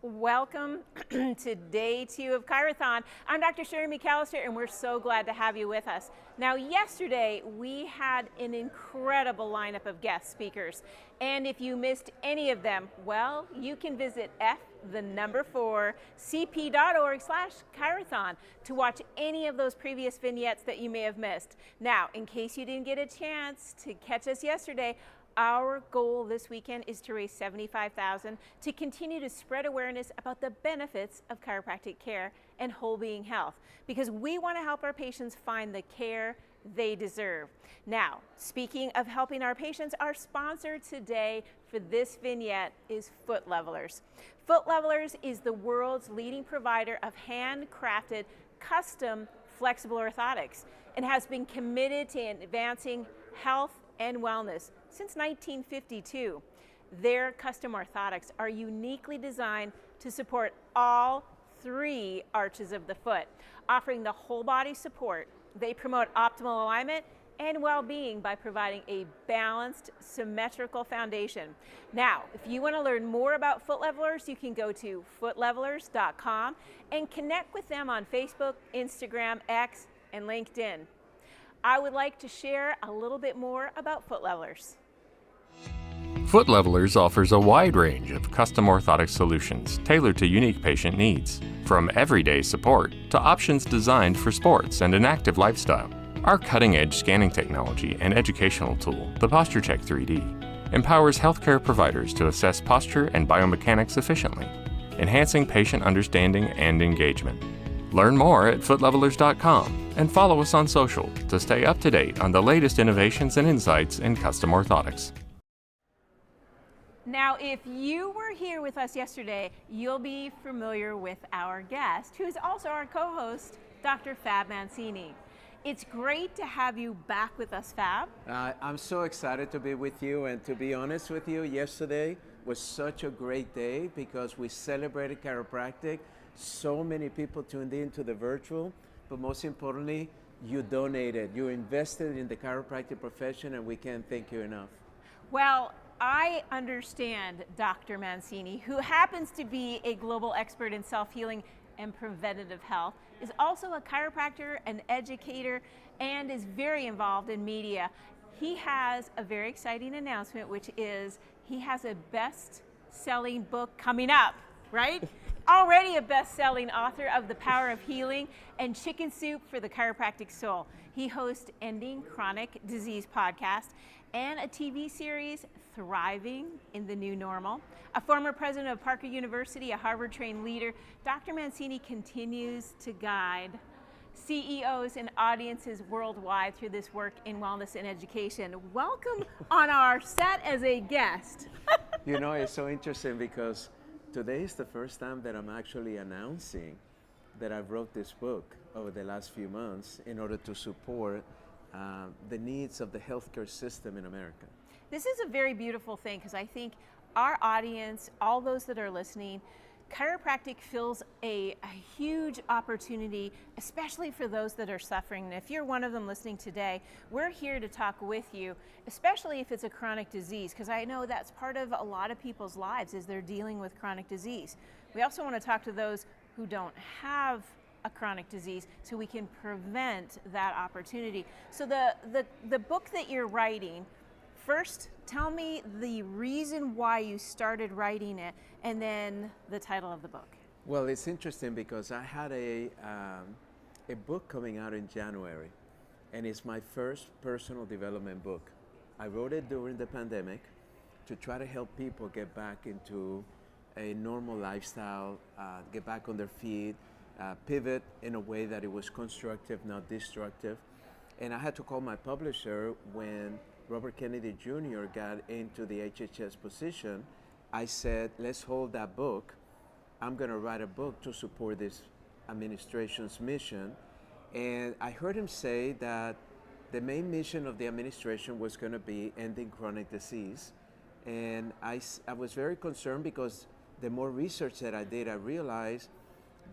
Welcome to day 2 of ChiroThon. I'm Dr. Sherry McAllister, and we're so glad to have you with us. Now, yesterday we had an incredible lineup of guest speakers, and if you missed any of them, well, you can visit cp.org/ChiroThon to watch any of those previous vignettes that you may have missed. Now, in case you didn't get a chance to catch us yesterday, our goal this weekend is to raise $75,000 to continue to spread awareness about the benefits of chiropractic care and whole being health, because we want to help our patients find the care they deserve. Now, speaking of helping our patients, our sponsor today for this vignette is Foot Levelers. Foot Levelers is the world's leading provider of handcrafted, custom, flexible orthotics and has been committed to advancing health and wellness since 1952. Their custom orthotics are uniquely designed to support all 3 arches of the foot, offering the whole body support. They promote optimal alignment and well-being by providing a balanced, symmetrical foundation. Now, if you want to learn more about Foot Levelers, you can go to footlevelers.com and connect with them on Facebook, Instagram, X, and LinkedIn. I would like to share a little bit more about Foot Levelers. Foot Levelers offers a wide range of custom orthotic solutions tailored to unique patient needs, from everyday support to options designed for sports and an active lifestyle. Our cutting-edge scanning technology and educational tool, the PostureCheck 3D, empowers healthcare providers to assess posture and biomechanics efficiently, enhancing patient understanding and engagement. Learn more at footlevelers.com and follow us on social to stay up to date on the latest innovations and insights in custom orthotics. Now, if you were here with us yesterday, you'll be familiar with our guest, who is also our co-host, Dr. Fab Mancini. It's great to have you back with us, Fab. I'm so excited to be with you, and to be honest with you, yesterday was such a great day because we celebrated chiropractic. So many people tuned in to the virtual, but most importantly, you donated. You invested in the chiropractic profession, and we can't thank you enough. Well, I understand Dr. Mancini, who happens to be a global expert in self-healing and preventative health, is also a chiropractor, an educator, and is very involved in media. He has a very exciting announcement, which is he has a best-selling book coming up, right? Already a best-selling author of The Power of Healing and Chicken Soup for the Chiropractic Soul. He hosts Ending Chronic Disease podcast and a TV series, Thriving in the New Normal. A former president of Parker University, a Harvard-trained leader, Dr. Mancini continues to guide CEOs and audiences worldwide through this work in wellness and education. Welcome on our set as a guest. You know, it's so interesting because today is the first time that I'm actually announcing that I wrote this book over the last few months in order to support the needs of the healthcare system in America. This is a very beautiful thing because I think our audience, all those that are listening, chiropractic fills a huge opportunity, especially for those that are suffering. And if you're one of them listening today, we're here to talk with you, especially if it's a chronic disease, because I know that's part of a lot of people's lives is they're dealing with chronic disease. We also want to talk to those who don't have a chronic disease so we can prevent that opportunity. So the book that you're writing, first, tell me the reason why you started writing it, and then the title of the book. Well, it's interesting because I had a book coming out in January, and it's my first personal development book. I wrote it during the pandemic to try to help people get back into a normal lifestyle, get back on their feet, pivot in a way that it was constructive, not destructive. And I had to call my publisher when Robert Kennedy Jr. got into the HHS position. I said, let's hold that book. I'm going to write a book to support this administration's mission. And I heard him say that the main mission of the administration was going to be ending chronic disease. And I was very concerned because the more research that I did, I realized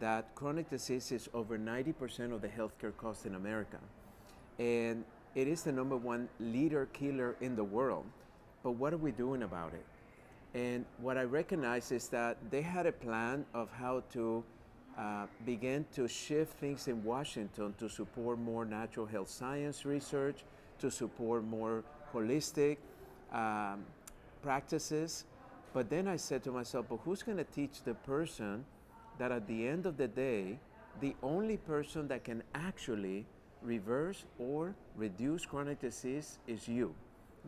that chronic disease is over 90% of the healthcare costs in America. And it is the #1 leader killer in the world. But what are we doing about it? And what I recognize is that they had a plan of how to begin to shift things in Washington to support more natural health science research, to support more holistic um, practices. But then I said to myself, but who's going to teach the person that at the end of the day, the only person that can actually reverse or reduce chronic disease is you,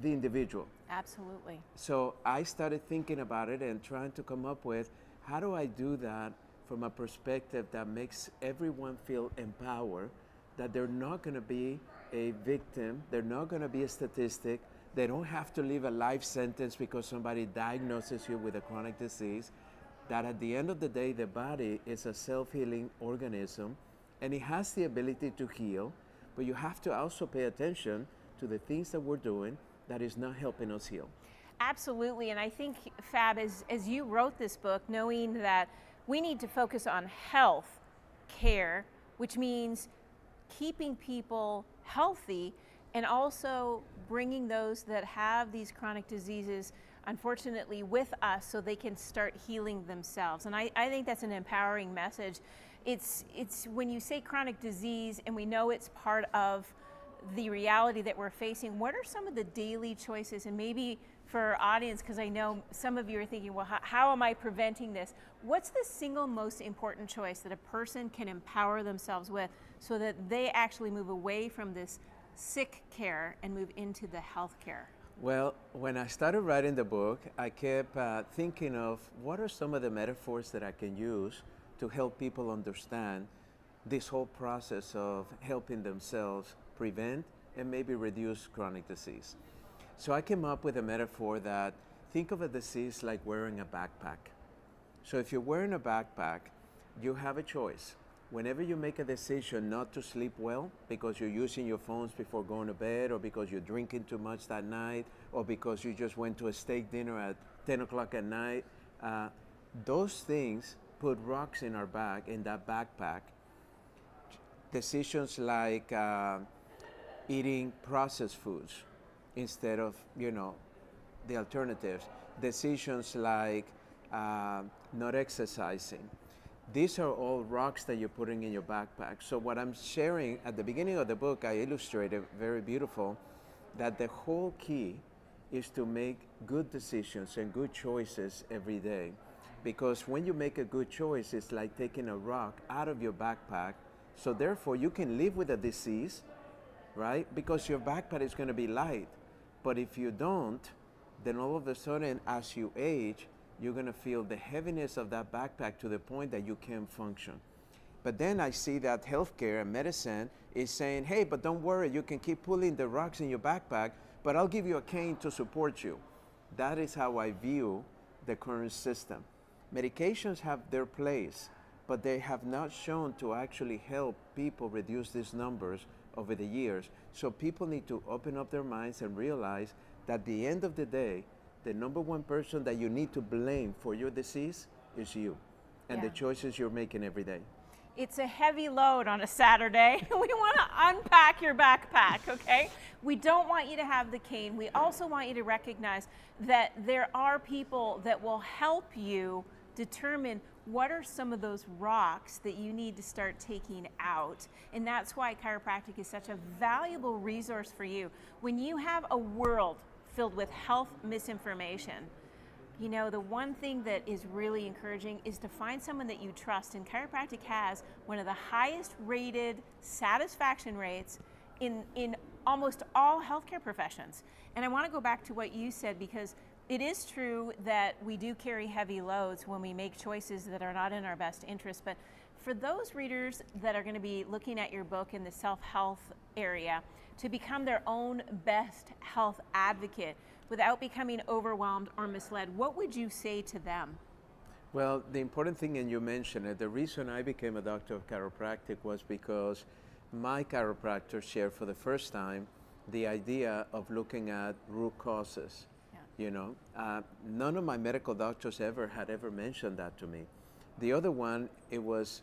the individual. Absolutely. So I started thinking about it and trying to come up with how do I do that from a perspective that makes everyone feel empowered, that they're not going to be a victim, they're not going to be a statistic, they don't have to live a life sentence because somebody diagnoses you with a chronic disease, that at the end of the day, the body is a self-healing organism and it has the ability to heal, but you have to also pay attention to the things that we're doing that is not helping us heal. Absolutely, and I think, Fab, as you wrote this book, knowing that we need to focus on health care, which means keeping people healthy and also bringing those that have these chronic diseases, unfortunately, with us so they can start healing themselves. And I think that's an empowering message. It's when you say chronic disease and we know it's part of the reality that we're facing, what are some of the daily choices? And maybe for our audience, because I know some of you are thinking, well, how am I preventing this? What's the single most important choice that a person can empower themselves with so that they actually move away from this sick care and move into the health care? Well, when I started writing the book, I kept thinking of what are some of the metaphors that I can use to help people understand this whole process of helping themselves prevent and maybe reduce chronic disease. So I came up with a metaphor that think of a disease like wearing a backpack. So if you're wearing a backpack, you have a choice. Whenever you make a decision not to sleep well because you're using your phones before going to bed, or because you're drinking too much that night, or because you just went to a steak dinner at 10 o'clock at night, those things put rocks in our back, in that backpack. Decisions like eating processed foods instead of, the alternatives. Decisions like not exercising. These are all rocks that you're putting in your backpack. So what I'm sharing at the beginning of the book, I illustrated very beautiful, that the whole key is to make good decisions and good choices every day. Because when you make a good choice, it's like taking a rock out of your backpack. So therefore you can live with a disease, right? Because your backpack is going to be light. But if you don't, then all of a sudden as you age, you're going to feel the heaviness of that backpack to the point that you can't function. But then I see that healthcare and medicine is saying, hey, but don't worry, you can keep pulling the rocks in your backpack, but I'll give you a cane to support you. That is how I view the current system. Medications have their place, but they have not shown to actually help people reduce these numbers over the years. So people need to open up their minds and realize that at the end of the day, the number one person that you need to blame for your disease is you and the choices you're making every day. It's a heavy load on a Saturday. We want to unpack your backpack, okay? We don't want you to have the cane. We also want you to recognize that there are people that will help you determine what are some of those rocks that you need to start taking out. And that's why chiropractic is such a valuable resource for you. When you have a world filled with health misinformation, the one thing that is really encouraging is to find someone that you trust. And chiropractic has one of the highest rated satisfaction rates in almost all healthcare professions. And I want to go back to what you said, because it is true that we do carry heavy loads when we make choices that are not in our best interest. But for those readers that are going to be looking at your book in the self-health area, to become their own best health advocate without becoming overwhelmed or misled, what would you say to them? Well, the important thing, and you mentioned it, the reason I became a doctor of chiropractic was because my chiropractor shared for the first time the idea of looking at root causes. None of my medical doctors had ever mentioned that to me. The other one, he was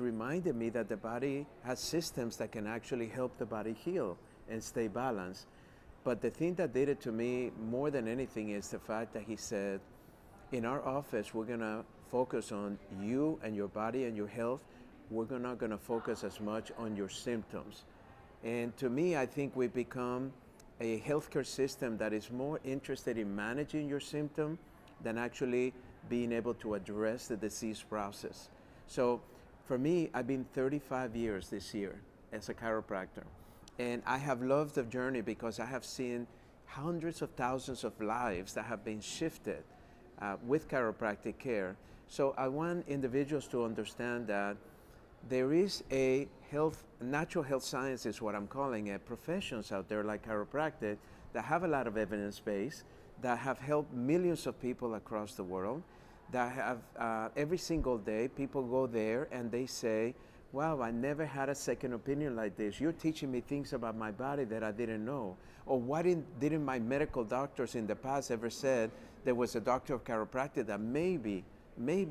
reminding me that the body has systems that can actually help the body heal and stay balanced. But the thing that did it to me more than anything is the fact that he said, in our office, we're gonna focus on you and your body and your health. We're not gonna focus as much on your symptoms. And to me, I think we've become a healthcare system that is more interested in managing your symptom than actually being able to address the disease process. So for me, I've been 35 years this year as a chiropractor. And I have loved the journey because I have seen hundreds of thousands of lives that have been shifted with chiropractic care. So I want individuals to understand that there is a natural health science is what I'm calling it, professions out there like chiropractic that have a lot of evidence base, that have helped millions of people across the world, that have every single day people go there and they say, wow, I never had a second opinion like this. You're teaching me things about my body that I didn't know. Or why didn't my medical doctors in the past ever said there was a doctor of chiropractic that maybe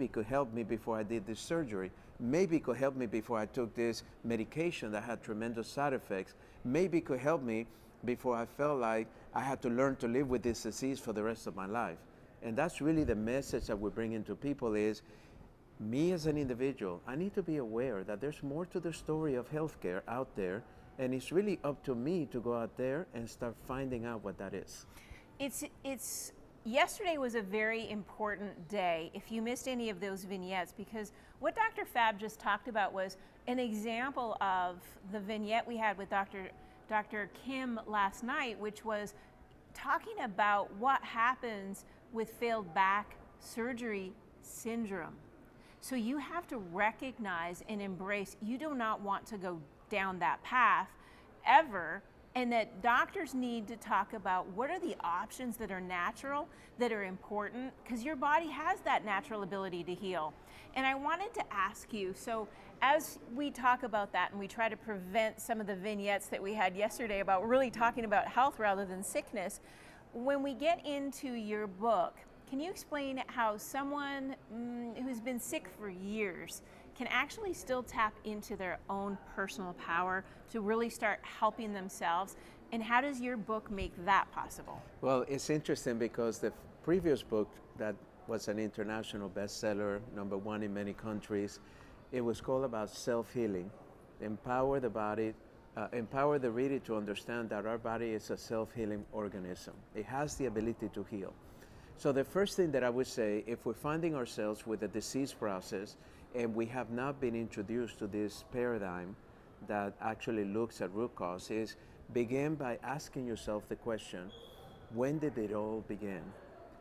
could help me before I did this surgery, maybe could help me before I took this medication that had tremendous side effects, maybe could help me before I felt like I had to learn to live with this disease for the rest of my life. And that's really the message that we're bringing to people is, me as an individual, I need to be aware that there's more to the story of healthcare out there, and it's really up to me to go out there and start finding out what that is. Yesterday was a very important day if you missed any of those vignettes, because what Dr. Fab just talked about was an example of the vignette we had with Dr. Kim last night, which was talking about what happens with failed back surgery syndrome. So you have to recognize and embrace you do not want to go down that path ever, and that doctors need to talk about what are the options that are natural, that are important, because your body has that natural ability to heal. And I wanted to ask you, so as we talk about that and we try to prevent some of the vignettes that we had yesterday about really talking about health rather than sickness, when we get into your book, can you explain how someone who's been sick for years can actually still tap into their own personal power to really start helping themselves? And how does your book make that possible? Well, it's interesting because the previous book that was an international bestseller, #1 in many countries, it was called about self-healing, empower the body, empower the reader to understand that our body is a self-healing organism. It has the ability to heal. So the first thing that I would say, if we're finding ourselves with a disease process and we have not been introduced to this paradigm that actually looks at root cause, is begin by asking yourself the question, when did it all begin?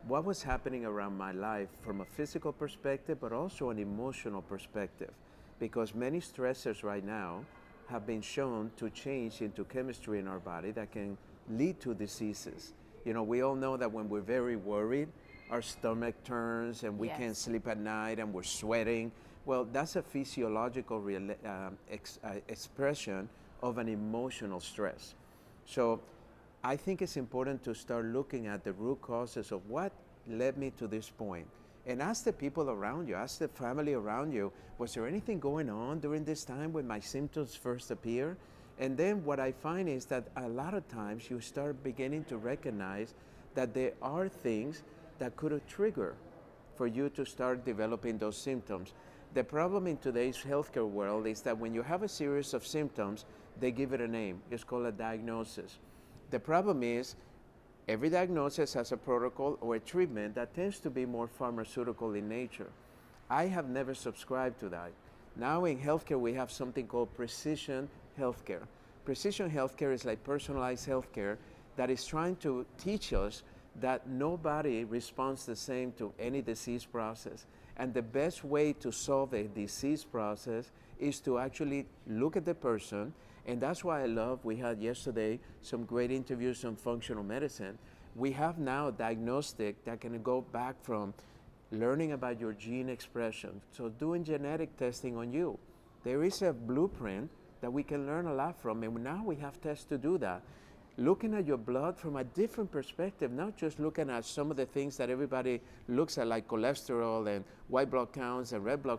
What was happening around my life from a physical perspective, but also an emotional perspective? Because many stressors right now have been shown to change into chemistry in our body that can lead to diseases. You know, we all know that when we're very worried, our stomach turns and we can't sleep at night and we're sweating. Well, that's a physiological expression of an emotional stress. So I think it's important to start looking at the root causes of what led me to this point. And ask the people around you, ask the family around you, was there anything going on during this time when my symptoms first appear? And then what I find is that a lot of times you start beginning to recognize that there are things that could trigger for you to start developing those symptoms. The problem in today's healthcare world is that when you have a series of symptoms, they give it a name. It's called a diagnosis. The problem is every diagnosis has a protocol or a treatment that tends to be more pharmaceutical in nature. I have never subscribed to that. Now in healthcare, we have something called precision healthcare. Precision healthcare is like personalized healthcare that is trying to teach us that nobody responds the same to any disease process. And the best way to solve a disease process is to actually look at the person. And that's why I love, we had yesterday some great interviews on functional medicine. We have now diagnostic that can go back from learning about your gene expression. So doing genetic testing on you. There is a blueprint that we can learn a lot from, and now we have tests to do that. Looking at your blood from a different perspective, not just looking at some of the things that everybody looks at, like cholesterol and white blood counts and red blood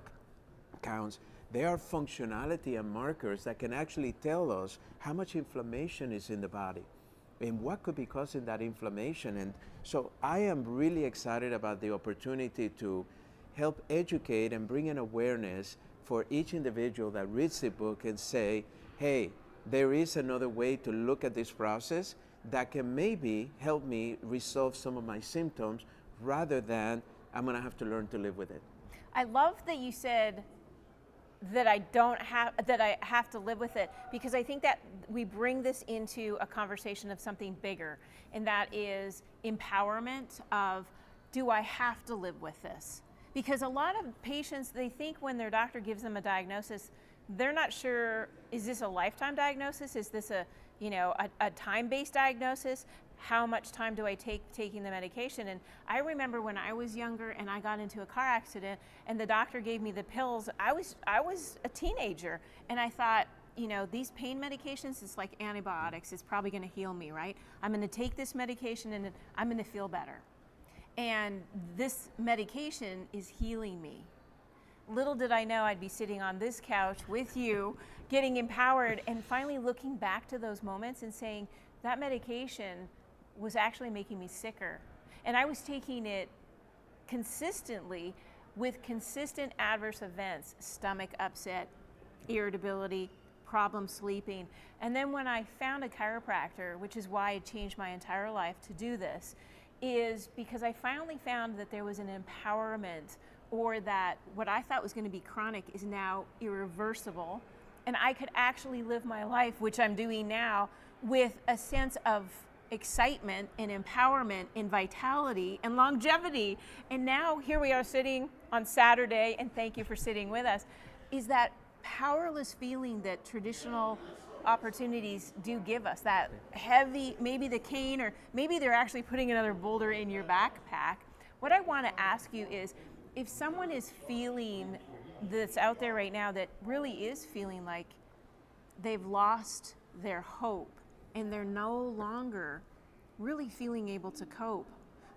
counts. There are functionality and markers that can actually tell us how much inflammation is in the body. and what could be causing that inflammation. And so I am really excited about the opportunity to help educate and bring an awareness for each individual that reads the book and say, hey, there is another way to look at this process that can maybe help me resolve some of my symptoms rather than I'm gonna have to learn to live with it. I love that you said that I have to live with it, because I think that we bring this into a conversation of something bigger, and that is empowerment of, do I have to live with this? Because a lot of patients, they think when their doctor gives them a diagnosis, they're not sure, is this a lifetime diagnosis? Is this a time-based diagnosis? How much time do I take taking the medication? And I remember when I was younger and I got into a car accident and the doctor gave me the pills, I was a teenager, and I thought, these pain medications, it's like antibiotics, it's probably gonna heal me, right? I'm gonna take this medication and I'm gonna feel better. And this medication is healing me. Little did I know I'd be sitting on this couch with you, getting empowered, and finally looking back to those moments and saying, that medication was actually making me sicker. And I was taking it consistently with consistent adverse events, stomach upset, irritability, problem sleeping. And then when I found a chiropractor, which is why I changed my entire life to do this, is because I finally found that there was an empowerment, or that what I thought was going to be chronic is now irreversible. And I could actually live my life, which I'm doing now, with a sense of excitement and empowerment and vitality and longevity. And now here we are sitting on Saturday, and thank you for sitting with us, is that powerless feeling that traditional opportunities do give us, that heavy, maybe the cane, or maybe they're actually putting another boulder in your backpack. What I want to ask you is, if someone is feeling that's out there right now that really is feeling like they've lost their hope and they're no longer really feeling able to cope,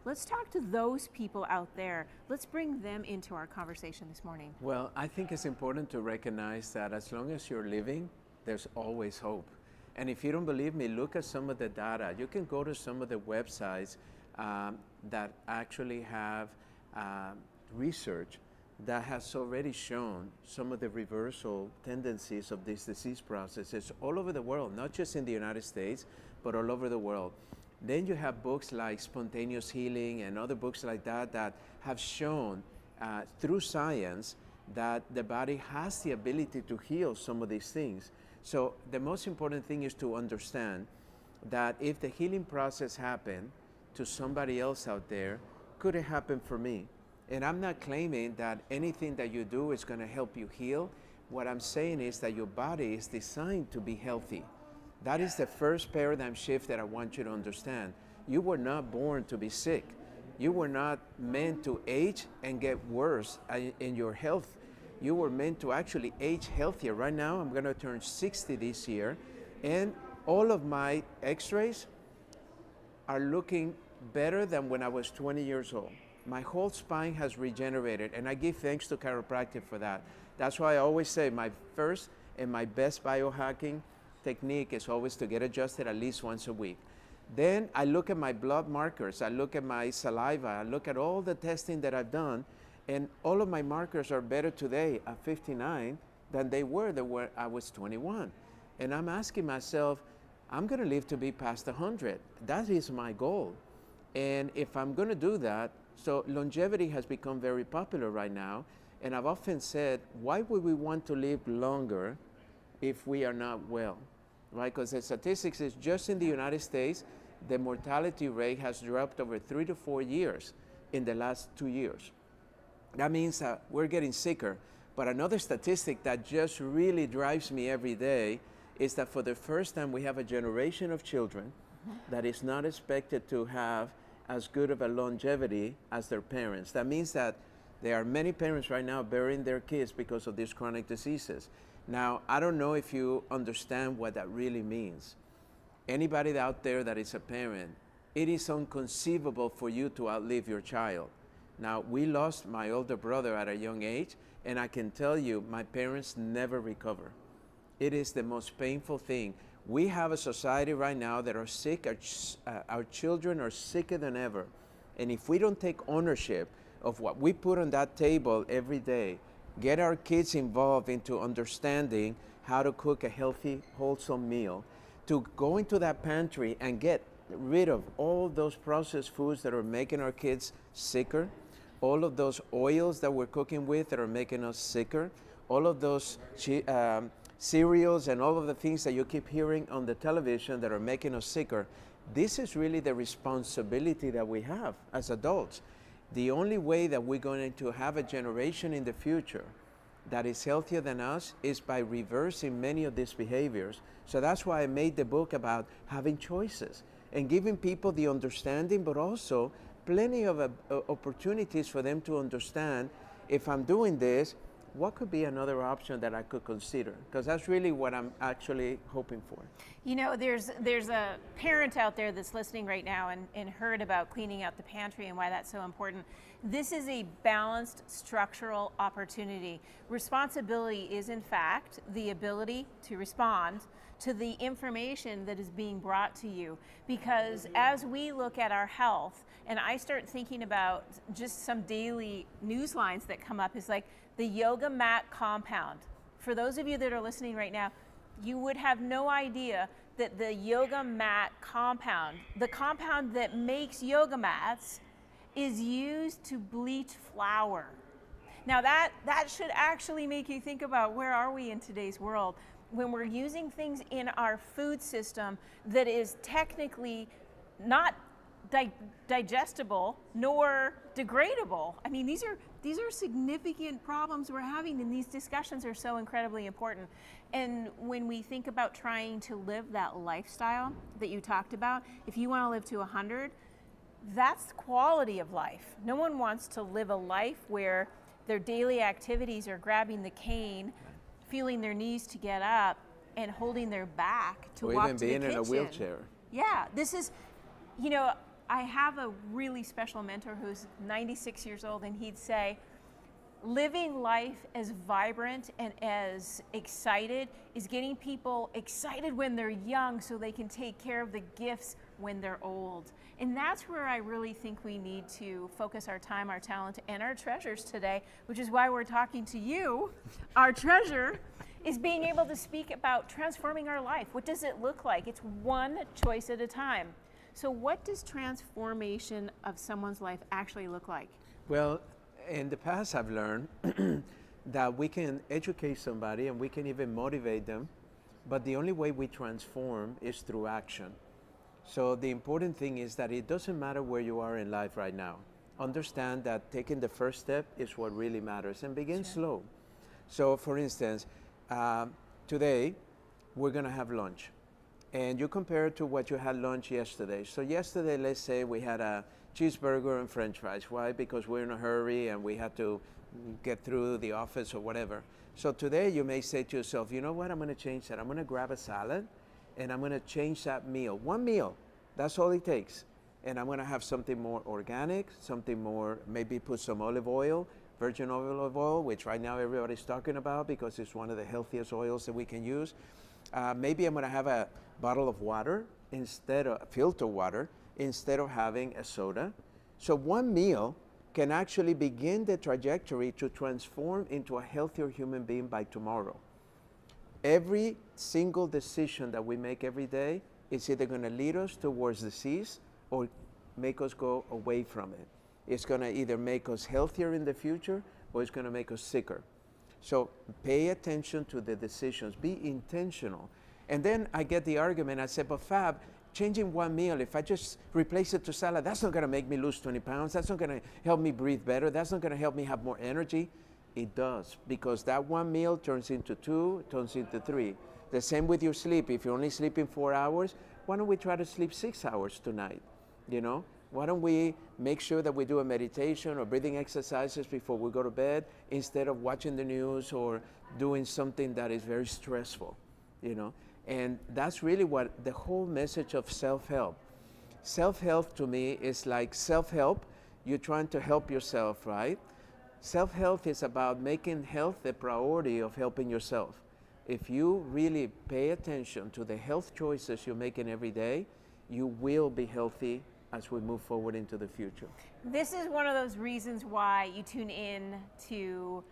let's talk to those people out there. Let's bring them into our conversation this morning. Well, I think it's important to recognize that as long as you're living, there's always hope. And if you don't believe me, look at some of the data. You can go to some of the websites that actually have research that has already shown some of the reversal tendencies of these disease processes all over the world, not just in the United States, but all over the world. Then you have books like Spontaneous Healing and other books like that that have shown through science that the body has the ability to heal some of these things. So the most important thing is to understand that if the healing process happened to somebody else out there, could it happen for me? And I'm not claiming that anything that you do is going to help you heal. What I'm saying is that your body is designed to be healthy. That is the first paradigm shift that I want you to understand. You were not born to be sick. You were not meant to age and get worse in your health. You were meant to actually age healthier. Right now, I'm going to turn 60 this year, and all of my x-rays are looking better than when I was 20 years old. My whole spine has regenerated, and I give thanks to chiropractic for that. That's why I always say my first and my best biohacking technique is always to get adjusted at least once a week. Then I look at my blood markers, I look at my saliva, I look at all the testing that I've done, and all of my markers are better today at 59 than they were when I was 21. And I'm asking myself, I'm gonna live to be past 100. That is my goal. And if I'm gonna do that, so longevity has become very popular right now, and I've often said, why would we want to live longer if we are not well, right? Because the statistics is just in the United States, the mortality rate has dropped over 3 to 4 years in the last 2 years. That means that we're getting sicker. But another statistic that just really drives me every day is that for the first time we have a generation of children that is not expected to have as good of a longevity as their parents. That means that there are many parents right now burying their kids because of these chronic diseases. Now, I don't know if you understand what that really means. Anybody out there that is a parent, it is inconceivable for you to outlive your child. Now, we lost my older brother at a young age, and I can tell you, my parents never recover. It is the most painful thing. We have a society right now that are sick, our children are sicker than ever. And if we don't take ownership of what we put on that table every day, get our kids involved into understanding how to cook a healthy, wholesome meal, to go into that pantry and get rid of all those processed foods that are making our kids sicker, all of those oils that we're cooking with that are making us sicker, all of those cereals and all of the things that you keep hearing on the television that are making us sicker. This is really the responsibility that we have as adults. The only way that we're going to have a generation in the future that is healthier than us is by reversing many of these behaviors. So that's why I made the book about having choices and giving people the understanding, but also plenty of opportunities for them to understand, if I'm doing this, what could be another option that I could consider? Because that's really what I'm actually hoping for. You know, there's a parent out there that's listening right now and heard about cleaning out the pantry and why that's so important. This is a balanced structural opportunity. Responsibility is, in fact, the ability to respond to the information that is being brought to you. Because as we look at our health, and I start thinking about just some daily news lines that come up, is like the yoga mat compound. For those of you that are listening right now, you would have no idea that the yoga mat compound, the compound that makes yoga mats, is used to bleach flour. Now that should actually make you think about, where are we in today's world when we're using things in our food system that is technically not digestible nor degradable. I mean, these are significant problems we're having, and these discussions are so incredibly important. And when we think about trying to live that lifestyle that you talked about, if you want to live to 100, that's quality of life. No one wants to live a life where their daily activities are grabbing the cane, feeling their knees to get up, and holding their back to walk to the kitchen. Or even being in a wheelchair. Yeah, this is, you know, I have a really special mentor who's 96 years old, and he'd say, living life as vibrant and as excited is getting people excited when they're young so they can take care of the gifts when they're old. And that's where I really think we need to focus our time, our talent, and our treasures today, which is why we're talking to you. Our treasure is being able to speak about transforming our life. What does it look like? It's one choice at a time. So what does transformation of someone's life actually look like? Well, in the past I've learned that we can educate somebody and we can even motivate them, but the only way we transform is through action. So the important thing is that it doesn't matter where you are in life right now. Understand that taking the first step is what really matters, and begin slow. So for instance, today we're gonna have lunch. And you compare it to what you had lunch yesterday. So yesterday, let's say we had a cheeseburger and french fries. Why? Because we're in a hurry and we had to get through the office or whatever. So today you may say to yourself, you know what, I'm gonna change that. I'm gonna grab a salad and I'm gonna change that meal. One meal, that's all it takes. And I'm gonna have something more organic, something more, maybe put some olive oil, virgin olive oil, which right now everybody's talking about because it's one of the healthiest oils that we can use. Maybe I'm gonna have a bottle of water instead of filtered water, instead of having a soda. So one meal can actually begin the trajectory to transform into a healthier human being by tomorrow. Every single decision that we make every day is either gonna lead us towards disease or make us go away from it. It's gonna either make us healthier in the future or it's gonna make us sicker. So pay attention to the decisions, be intentional. And then I get the argument, I said, but Fab, changing one meal, if I just replace it to salad, that's not gonna make me lose 20 pounds, that's not gonna help me breathe better, that's not gonna help me have more energy. It does, because that one meal turns into 2, turns into 3. The same with your sleep. If you're only sleeping 4 hours, why don't we try to sleep 6 hours tonight, you know? Why don't we make sure that we do a meditation or breathing exercises before we go to bed instead of watching the news or doing something that is very stressful, you know? And that's really what the whole message of self-help. Self-help to me is like self-help. You're trying to help yourself, right? Self-help is about making health the priority of helping yourself. if you really pay attention to the health choices you're making every day, you will be healthy as we move forward into the future. This is one of those reasons why you tune in to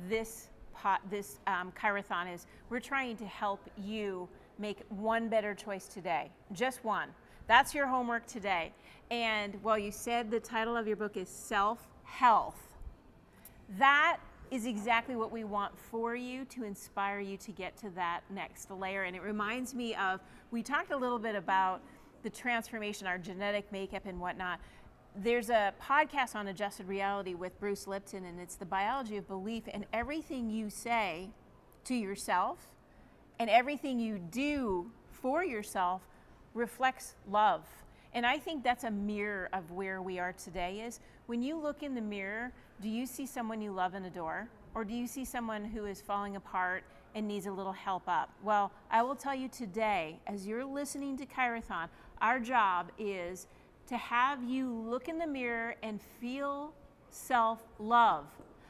this ChiroThon. Is we're trying to help you make one better choice today, just one. That's your homework today. And while you said the title of your book is Self-Health, that is exactly what we want for you, to inspire you to get to that next layer. And it reminds me of, we talked a little bit about the transformation, our genetic makeup and whatnot. There's a podcast on Adjusted Reality with Bruce Lipton, and it's the biology of belief, and everything you say to yourself and everything you do for yourself reflects love. And I think that's a mirror of where we are today. Is when you look in the mirror, do you see someone you love and adore? Or do you see someone who is falling apart and needs a little help up? Well, I will tell you today, as you're listening to ChiroThon, our job is to have you look in the mirror and feel self-love,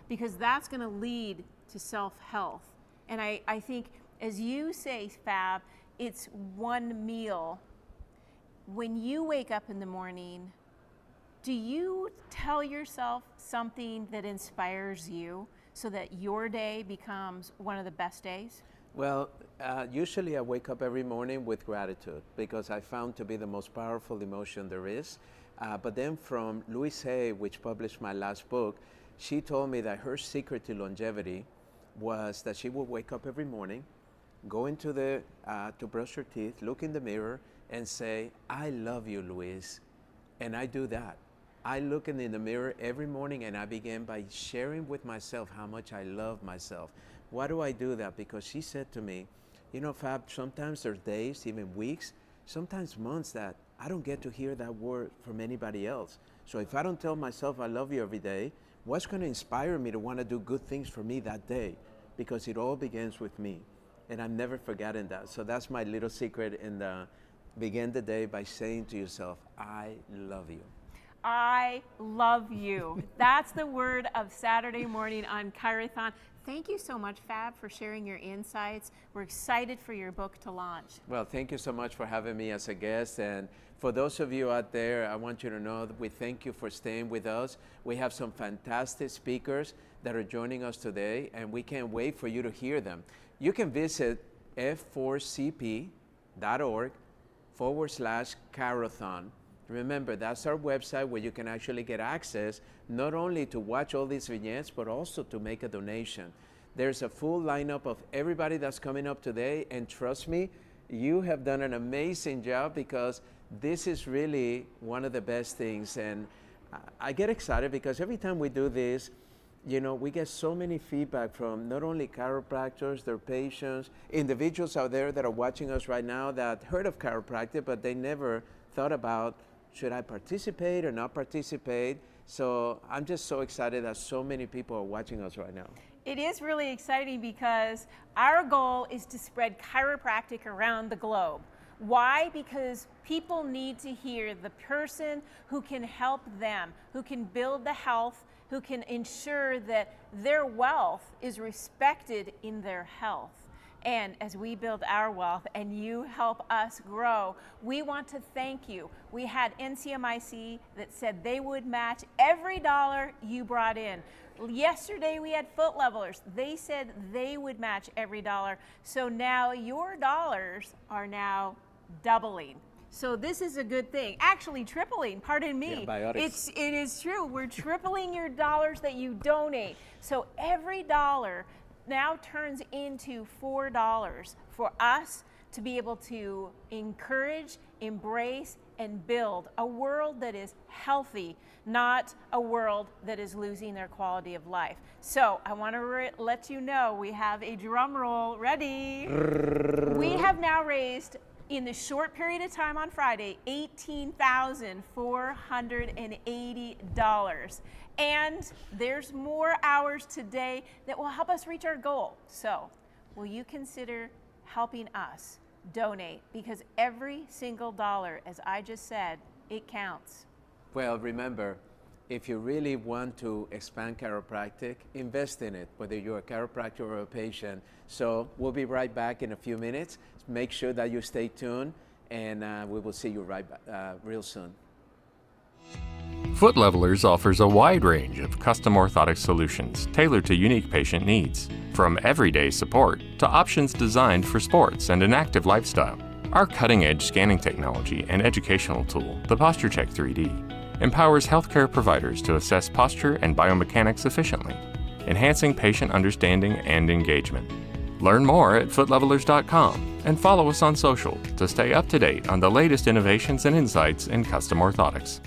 because that's going to lead to self-health. And I think, as you say, Fab, it's one meal. When you wake up in the morning, do you tell yourself something that inspires you so that your day becomes one of the best days? Well, usually I wake up every morning with gratitude, because I found to be the most powerful emotion there is. But then from Louise Hay, which published my last book, she told me that her secret to longevity was that she would wake up every morning, go into to brush her teeth, look in the mirror, and say, "I love you, Louise." And I do that. I look in the mirror every morning, and I begin by sharing with myself how much I love myself. Why do I do that? Because she said to me, you know, Fab, sometimes there's days, even weeks, sometimes months, that I don't get to hear that word from anybody else. So if I don't tell myself I love you every day, what's going to inspire me to want to do good things for me that day? Because it all begins with me. And I've never forgotten that. So that's my little secret in begin the day by saying to yourself, I love you. I love you. That's the word of Saturday morning on ChiroThon. Thank you so much, Fab, for sharing your insights. We're excited for your book to launch. Well, thank you so much for having me as a guest. And for those of you out there, I want you to know that we thank you for staying with us. We have some fantastic speakers that are joining us today, and we can't wait for you to hear them. You can visit f4cp.org/ChiroThon. Remember, that's our website where you can actually get access not only to watch all these vignettes, but also to make a donation. There's a full lineup of everybody that's coming up today, and trust me, you have done an amazing job, because this is really one of the best things. And I get excited because every time we do this, you know, we get so many feedback from not only chiropractors, their patients, individuals out there that are watching us right now that heard of chiropractic, but they never thought about, should I participate or not participate? So I'm just so excited that so many people are watching us right now. It is really exciting, because our goal is to spread chiropractic around the globe. Why? Because people need to hear the person who can help them, who can build the health, who can ensure that their wealth is respected in their health. And as we build our wealth and you help us grow, we want to thank you. We had NCMIC that said they would match every dollar you brought in. Yesterday we had Foot Levelers. They said they would match every dollar. So now your dollars are now doubling. So this is a good thing. Actually tripling, pardon me. Yeah, it is true. We're tripling your dollars that you donate. So every dollar now turns into $4 for us to be able to encourage, embrace, and build a world that is healthy, not a world that is losing their quality of life. So I want to let you know we have a drum roll ready. We have now raised, in the short period of time on Friday, $18,480. And there's more hours today that will help us reach our goal. So will you consider helping us donate? Because every single dollar, as I just said, it counts. Well, remember, if you really want to expand chiropractic, invest in it, whether you're a chiropractor or a patient. So we'll be right back in a few minutes. Make sure that you stay tuned, and we will see you right back real soon. Foot Levelers offers a wide range of custom orthotic solutions tailored to unique patient needs, from everyday support to options designed for sports and an active lifestyle. Our cutting-edge scanning technology and educational tool, the PostureCheck 3D, empowers healthcare providers to assess posture and biomechanics efficiently, enhancing patient understanding and engagement. Learn more at footlevelers.com and follow us on social to stay up to date on the latest innovations and insights in custom orthotics.